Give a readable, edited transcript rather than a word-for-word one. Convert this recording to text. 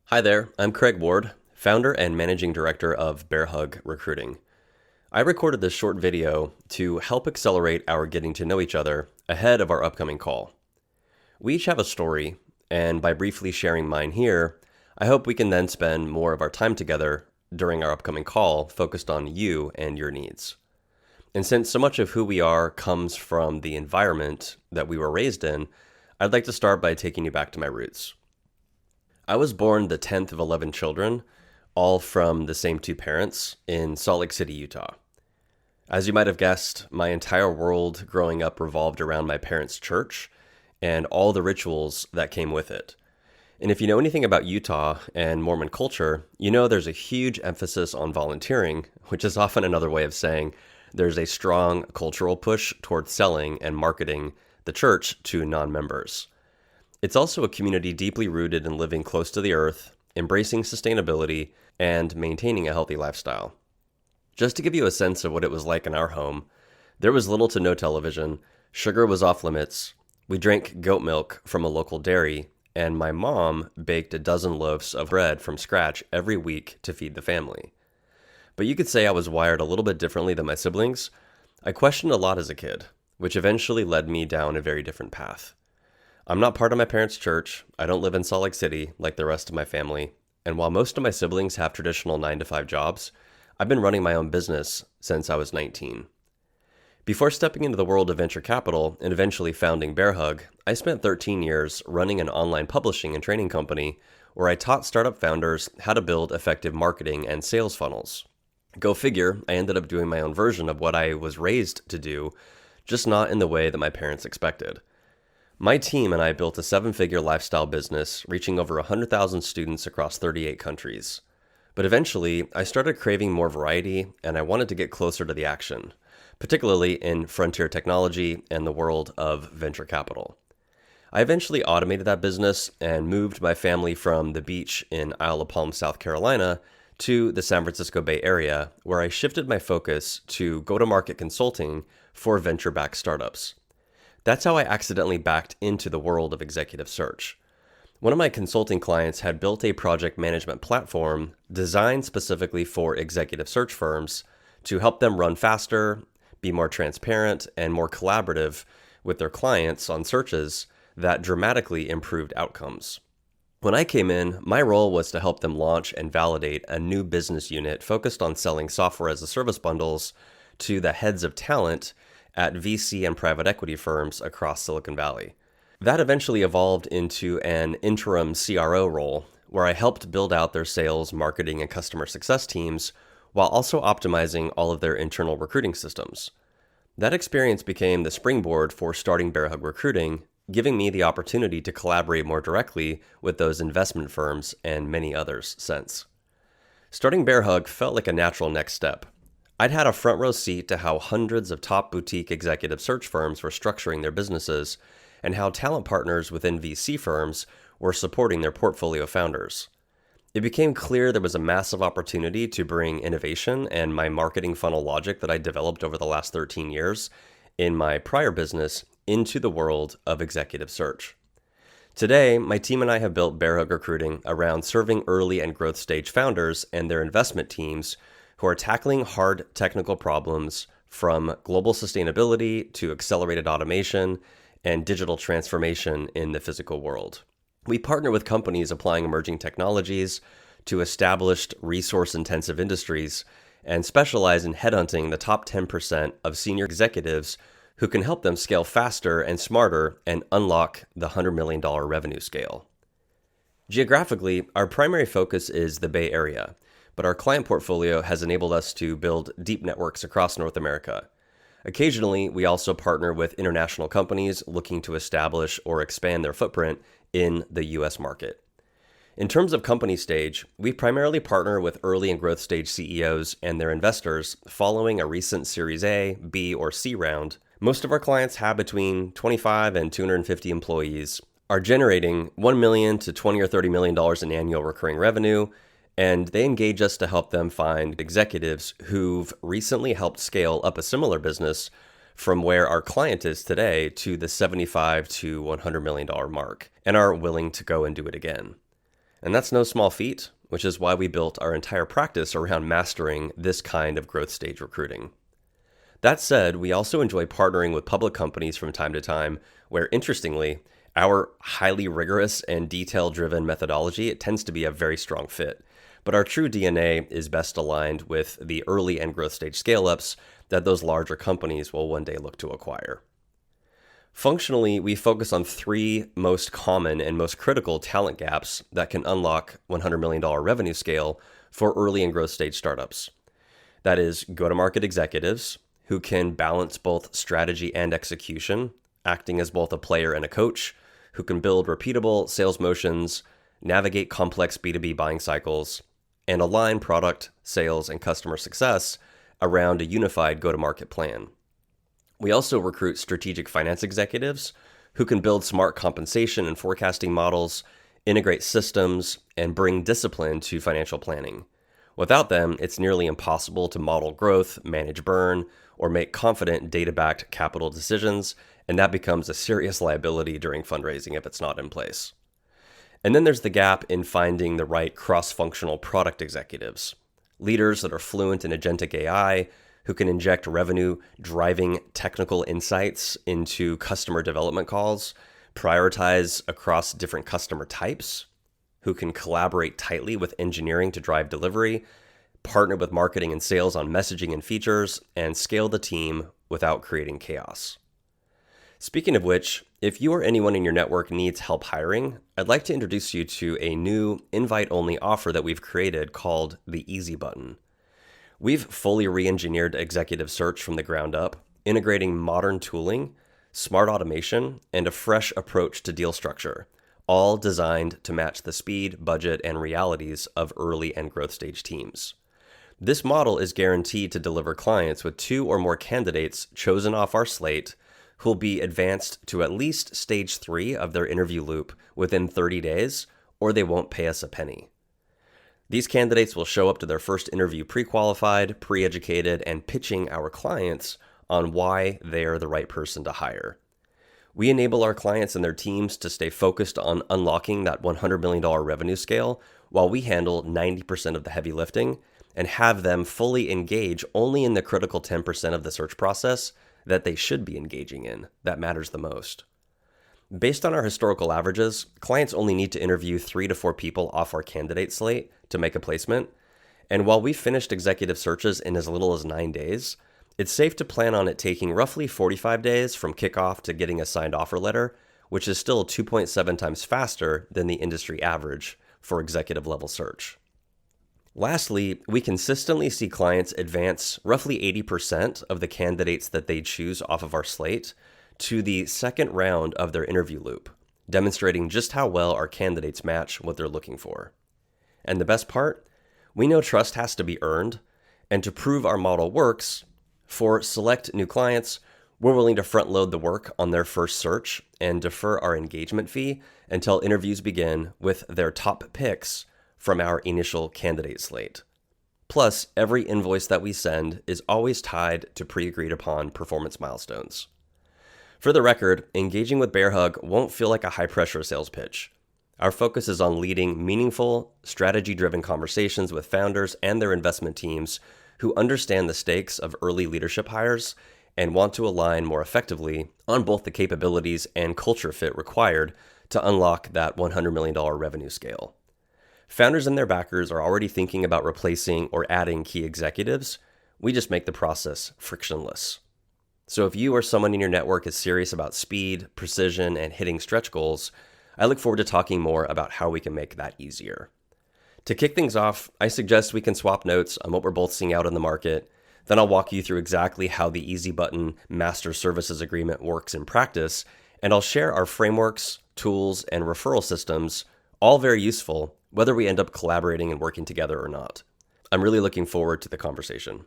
Hi there, I'm Kraig Ward, founder and managing director of Bearhug Recruiting. I recorded this short video to help accelerate our getting to know each other ahead of our upcoming call. We each have a story, and by briefly sharing mine here, I hope we can then spend more of our time together during our upcoming call focused on you and your needs. And since so much of who we are comes from the environment that we were raised in, I'd like to start by taking you back to my roots. I was born the 10th of 11 children, all from the same two parents, in Salt Lake City, Utah. As you might have guessed, my entire world growing up revolved around my parents' church and all the rituals that came with it. And if you know anything about Utah and Mormon culture, you know there's a huge emphasis on volunteering, which is often another way of saying there's a strong cultural push towards selling and marketing the church to non-members. It's also a community deeply rooted in living close to the earth, embracing sustainability, and maintaining a healthy lifestyle. Just to give you a sense of what it was like in our home, there was little to no television, sugar was off limits, we drank goat milk from a local dairy, and my mom baked a dozen loaves of bread from scratch every week to feed the family. But you could say I was wired a little bit differently than my siblings. I questioned a lot as a kid, which eventually led me down a very different path. I'm not part of my parents' church, I don't live in Salt Lake City like the rest of my family, and while most of my siblings have traditional 9-to-5 jobs, I've been running my own business since I was 19. Before stepping into the world of venture capital and eventually founding Bearhug, I spent 13 years running an online publishing and training company where I taught startup founders how to build effective marketing and sales funnels. Go figure, I ended up doing my own version of what I was raised to do, just not in the way that my parents expected. My team and I built a 7-figure lifestyle business, reaching over 100,000 students across 38 countries. But eventually, I started craving more variety, and I wanted to get closer to the action, particularly in frontier technology and the world of venture capital. I eventually automated that business and moved my family from the beach in Isle of Palm, South Carolina, to the San Francisco Bay Area, where I shifted my focus to go-to-market consulting for venture-backed startups. That's how I accidentally backed into the world of executive search. One of my consulting clients had built a project management platform designed specifically for executive search firms to help them run faster, be more transparent, and more collaborative with their clients on searches that dramatically improved outcomes. When I came in, my role was to help them launch and validate a new business unit focused on selling software as a service bundles to the heads of talent at VC and private equity firms across Silicon Valley. That eventually evolved into an interim CRO role where I helped build out their sales, marketing, and customer success teams while also optimizing all of their internal recruiting systems. That experience became the springboard for starting Bearhug Recruiting, giving me the opportunity to collaborate more directly with those investment firms and many others since. Starting Bearhug felt like a natural next step. I'd had a front row seat to how hundreds of top boutique executive search firms were structuring their businesses and how talent partners within VC firms were supporting their portfolio founders. It became clear there was a massive opportunity to bring innovation and my marketing funnel logic that I developed over the last 13 years in my prior business into the world of executive search. Today, my team and I have built Bearhug Recruiting around serving early and growth stage founders and their investment teams who are tackling hard technical problems from global sustainability to accelerated automation and digital transformation in the physical world. We partner with companies applying emerging technologies to established resource-intensive industries and specialize in headhunting the top 10% of senior executives who can help them scale faster and smarter and unlock the $100 million revenue scale. Geographically, our primary focus is the Bay Area, but our client portfolio has enabled us to build deep networks across North America. Occasionally, we also partner with international companies looking to establish or expand their footprint in the US market. In terms of company stage, we primarily partner with early and growth stage CEOs and their investors following a recent Series A, B, or C round. Most of our clients have between 25 and 250 employees, are generating $1 million to $20 or $30 million in annual recurring revenue, and they engage us to help them find executives who've recently helped scale up a similar business from where our client is today to the $75 to $100 million mark and are willing to go and do it again. And that's no small feat, which is why we built our entire practice around mastering this kind of growth stage recruiting. That said, we also enjoy partnering with public companies from time to time, where interestingly, our highly rigorous and detail-driven methodology, it tends to be a very strong fit. But our true DNA is best aligned with the early and growth stage scale-ups that those larger companies will one day look to acquire. Functionally, we focus on three most common and most critical talent gaps that can unlock $100 million revenue scale for early and growth stage startups. That is, go-to-market executives who can balance both strategy and execution, acting as both a player and a coach, who can build repeatable sales motions, navigate complex B2B buying cycles, and align product, sales, and customer success around a unified go-to-market plan. We also recruit strategic finance executives who can build smart compensation and forecasting models, integrate systems, and bring discipline to financial planning. Without them, it's nearly impossible to model growth, manage burn, or make confident data-backed capital decisions, and that becomes a serious liability during fundraising if it's not in place. And then there's the gap in finding the right cross-functional product executives, leaders that are fluent in agentic AI, who can inject revenue-driving technical insights into customer development calls, prioritize across different customer types, who can collaborate tightly with engineering to drive delivery, partner with marketing and sales on messaging and features, and scale the team without creating chaos. Speaking of which, if you or anyone in your network needs help hiring, I'd like to introduce you to a new invite-only offer that we've created called the Easy Button. We've fully re-engineered executive search from the ground up, integrating modern tooling, smart automation, and a fresh approach to deal structure, all designed to match the speed, budget, and realities of early and growth stage teams. This model is guaranteed to deliver clients with 2 or more candidates chosen off our slate who'll be advanced to at least stage 3 of their interview loop within 30 days, or they won't pay us a penny. These candidates will show up to their first interview pre-qualified, pre-educated, and pitching our clients on why they are the right person to hire. We enable our clients and their teams to stay focused on unlocking that $100 million revenue scale while we handle 90% of the heavy lifting and have them fully engage only in the critical 10% of the search process that they should be engaging in, that matters the most. Based on our historical averages, clients only need to interview 3 to 4 people off our candidate slate to make a placement. And while we've finished executive searches in as little as 9 days, it's safe to plan on it taking roughly 45 days from kickoff to getting a signed offer letter, which is still 2.7 times faster than the industry average for executive level search. Lastly, we consistently see clients advance roughly 80% of the candidates that they choose off of our slate to the second round of their interview loop, demonstrating just how well our candidates match what they're looking for. And the best part, we know trust has to be earned, and to prove our model works, for select new clients, we're willing to front load the work on their first search and defer our engagement fee until interviews begin with their top picks from our initial candidate slate. Plus, every invoice that we send is always tied to pre-agreed upon performance milestones. For the record, engaging with Bearhug won't feel like a high-pressure sales pitch. Our focus is on leading meaningful, strategy-driven conversations with founders and their investment teams who understand the stakes of early leadership hires and want to align more effectively on both the capabilities and culture fit required to unlock that $100 million revenue scale. Founders and their backers are already thinking about replacing or adding key executives. We just make the process frictionless. So if you or someone in your network is serious about speed, precision, and hitting stretch goals, I look forward to talking more about how we can make that easier. To kick things off, I suggest we can swap notes on what we're both seeing out in the market. Then I'll walk you through exactly how the Easy Button Master Services Agreement works in practice, and I'll share our frameworks, tools, and referral systems, all very useful, whether we end up collaborating and working together or not. I'm really looking forward to the conversation.